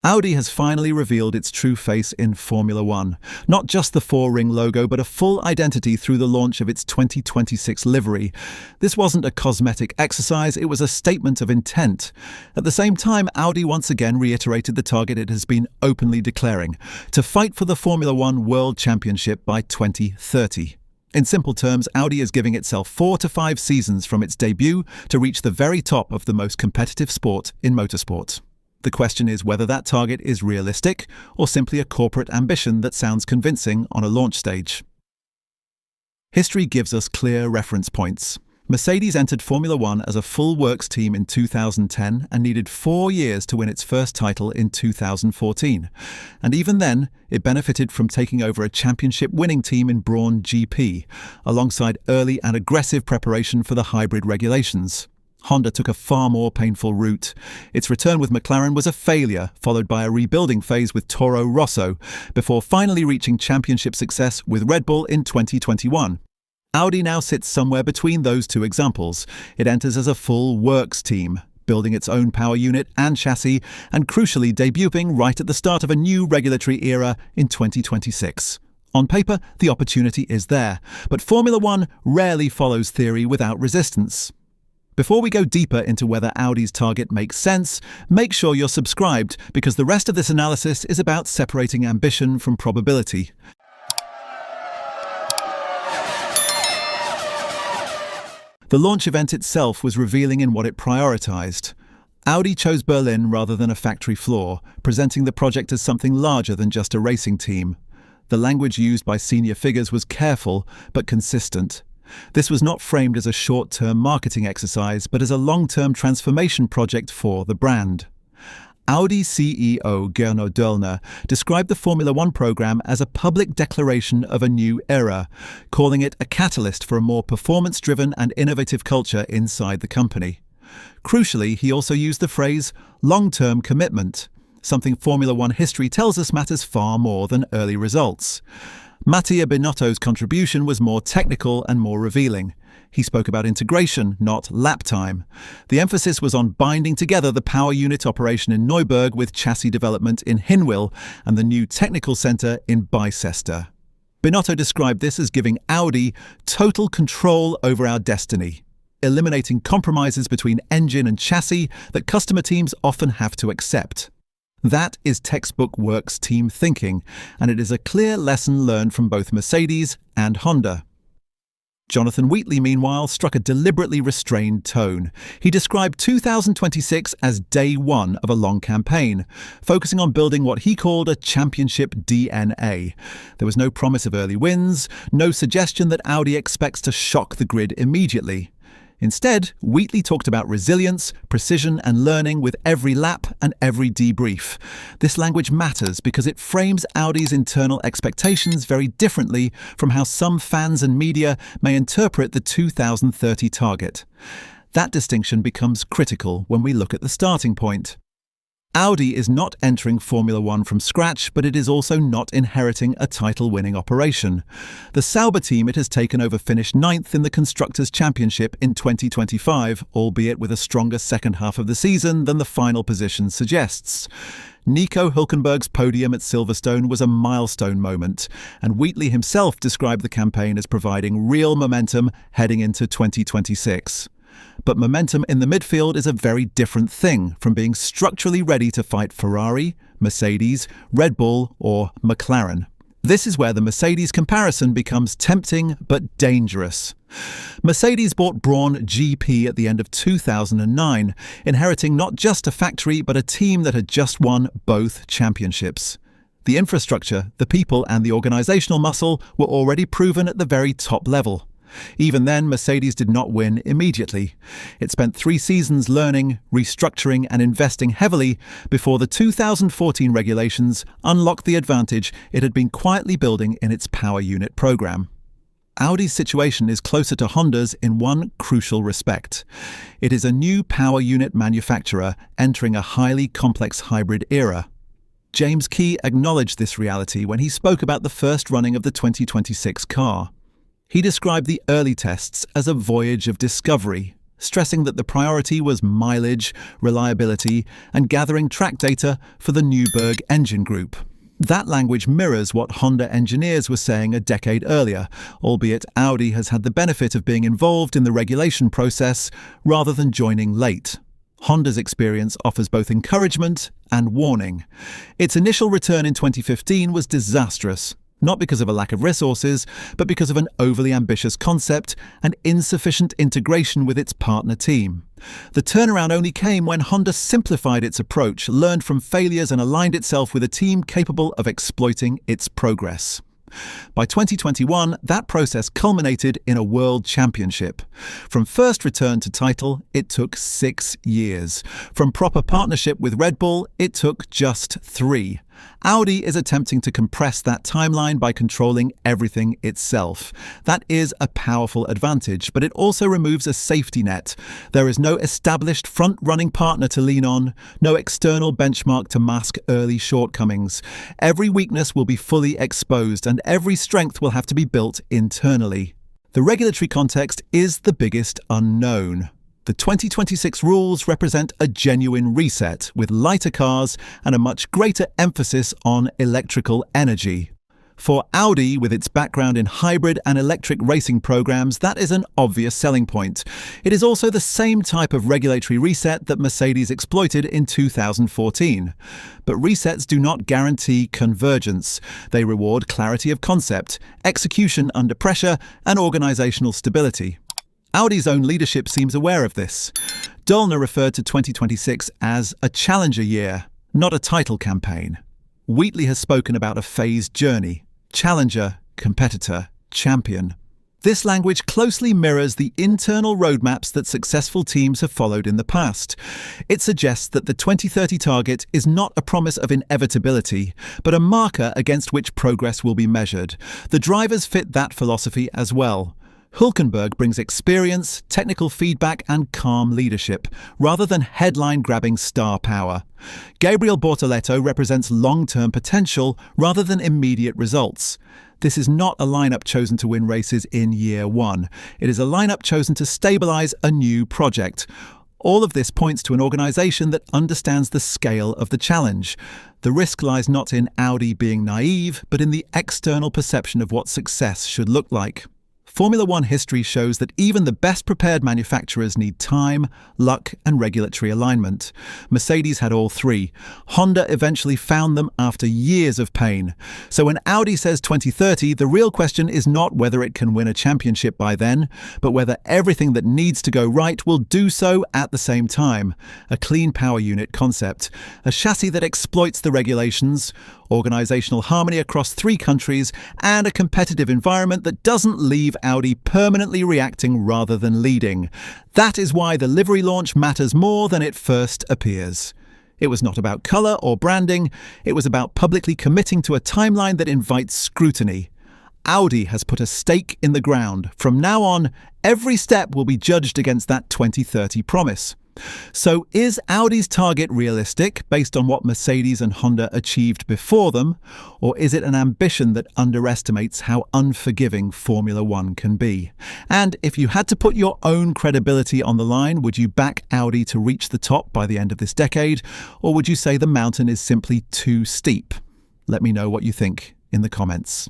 Audi has finally revealed its true face in Formula One. Not just the four-ring logo, but a full identity through the launch of its 2026 livery. This wasn't a cosmetic exercise, it was a statement of intent. At the same time, Audi once again reiterated the target it has been openly declaring: to fight for the Formula One World Championship by 2030. In simple terms, Audi is giving itself 4 to 5 seasons from its debut to reach the very top of the most competitive sport in motorsport. The question is whether that target is realistic or simply a corporate ambition that sounds convincing on a launch stage. History gives us clear reference points. Mercedes entered Formula One as a full works team in 2010 and needed 4 years to win its first title in 2014. And even then, it benefited from taking over a championship-winning team in Brawn GP, alongside early and aggressive preparation for the hybrid regulations. Honda took a far more painful route. Its return with McLaren was a failure, followed by a rebuilding phase with Toro Rosso, before finally reaching championship success with Red Bull in 2021. Audi now sits somewhere between those two examples. It enters as a full works team, building its own power unit and chassis, and crucially debuting right at the start of a new regulatory era in 2026. On paper, the opportunity is there, but Formula One rarely follows theory without resistance. Before we go deeper into whether Audi's target makes sense, make sure you're subscribed, because the rest of this analysis is about separating ambition from probability. The launch event itself was revealing in what it prioritized. Audi chose Berlin rather than a factory floor, presenting the project as something larger than just a racing team. The language used by senior figures was careful but consistent. This was not framed as a short-term marketing exercise, but as a long-term transformation project for the brand. Audi CEO Gernot Döllner described the Formula One program as a public declaration of a new era, calling it a catalyst for a more performance-driven and innovative culture inside the company. Crucially, he also used the phrase long-term commitment, something Formula One history tells us matters far more than early results. Mattia Binotto's contribution was more technical and more revealing. He spoke about integration, not lap time. The emphasis was on binding together the power unit operation in Neuburg with chassis development in Hinwil and the new technical centre in Bicester. Binotto described this as giving Audi total control over our destiny, eliminating compromises between engine and chassis that customer teams often have to accept. That is textbook works team thinking, and it is a clear lesson learned from both Mercedes and Honda. Jonathan Wheatley, meanwhile, struck a deliberately restrained tone. He described 2026 as day one of a long campaign, focusing on building what he called a championship DNA. There was no promise of early wins, no suggestion that Audi expects to shock the grid immediately. Instead, Wheatley talked about resilience, precision and learning with every lap and every debrief. This language matters because it frames Audi's internal expectations very differently from how some fans and media may interpret the 2030 target. That distinction becomes critical when we look at the starting point. Audi is not entering Formula One from scratch, but it is also not inheriting a title-winning operation. The Sauber team it has taken over finished 9th in the Constructors' Championship in 2025, albeit with a stronger second half of the season than the final position suggests. Nico Hülkenberg's podium at Silverstone was a milestone moment, and Wheatley himself described the campaign as providing real momentum heading into 2026. But momentum in the midfield is a very different thing from being structurally ready to fight Ferrari, Mercedes, Red Bull, or McLaren. This is where the Mercedes comparison becomes tempting but dangerous. Mercedes bought Brawn GP at the end of 2009, inheriting not just a factory but a team that had just won both championships. The infrastructure, the people, and the organizational muscle were already proven at the very top level. Even then, Mercedes did not win immediately. It spent 3 seasons learning, restructuring and investing heavily before the 2014 regulations unlocked the advantage it had been quietly building in its power unit program. Audi's situation is closer to Honda's in one crucial respect. It is a new power unit manufacturer entering a highly complex hybrid era. James Key acknowledged this reality when he spoke about the first running of the 2026 car. He described the early tests as a voyage of discovery, stressing that the priority was mileage, reliability, and gathering track data for the Newberg engine group. That language mirrors what Honda engineers were saying a decade earlier, albeit Audi has had the benefit of being involved in the regulation process rather than joining late. Honda's experience offers both encouragement and warning. Its initial return in 2015 was disastrous, not because of a lack of resources, but because of an overly ambitious concept and insufficient integration with its partner team. The turnaround only came when Honda simplified its approach, learned from failures, and aligned itself with a team capable of exploiting its progress. By 2021, that process culminated in a world championship. From first return to title, it took 6 years. From proper partnership with Red Bull, it took just 3. Audi is attempting to compress that timeline by controlling everything itself. That is a powerful advantage, but it also removes a safety net. There is no established front-running partner to lean on, no external benchmark to mask early shortcomings. Every weakness will be fully exposed, and every strength will have to be built internally. The regulatory context is the biggest unknown. The 2026 rules represent a genuine reset, with lighter cars and a much greater emphasis on electrical energy. For Audi, with its background in hybrid and electric racing programs, that is an obvious selling point. It is also the same type of regulatory reset that Mercedes exploited in 2014. But resets do not guarantee convergence. They reward clarity of concept, execution under pressure, and organizational stability. Audi's own leadership seems aware of this. Dollner referred to 2026 as a challenger year, not a title campaign. Wheatley has spoken about a phased journey: challenger, competitor, champion. This language closely mirrors the internal roadmaps that successful teams have followed in the past. It suggests that the 2030 target is not a promise of inevitability, but a marker against which progress will be measured. The drivers fit that philosophy as well. Hülkenberg brings experience, technical feedback, and calm leadership, rather than headline-grabbing star power. Gabriel Bortoleto represents long-term potential rather than immediate results. This is not a lineup chosen to win races in year one. It is a lineup chosen to stabilize a new project. All of this points to an organization that understands the scale of the challenge. The risk lies not in Audi being naive, but in the external perception of what success should look like. Formula One history shows that even the best prepared manufacturers need time, luck, and regulatory alignment. Mercedes had all three. Honda eventually found them after years of pain. So when Audi says 2030, the real question is not whether it can win a championship by then, but whether everything that needs to go right will do so at the same time. A clean power unit concept, a chassis that exploits the regulations, organizational harmony across 3 countries, and a competitive environment that doesn't leave Audi permanently reacting rather than leading. That is why the livery launch matters more than it first appears. It was not about color or branding, it was about publicly committing to a timeline that invites scrutiny. Audi has put a stake in the ground. From now on, every step will be judged against that 2030 promise. So is Audi's target realistic based on what Mercedes and Honda achieved before them, or is it an ambition that underestimates how unforgiving Formula One can be? And if you had to put your own credibility on the line, would you back Audi to reach the top by the end of this decade, or would you say the mountain is simply too steep? Let me know what you think in the comments.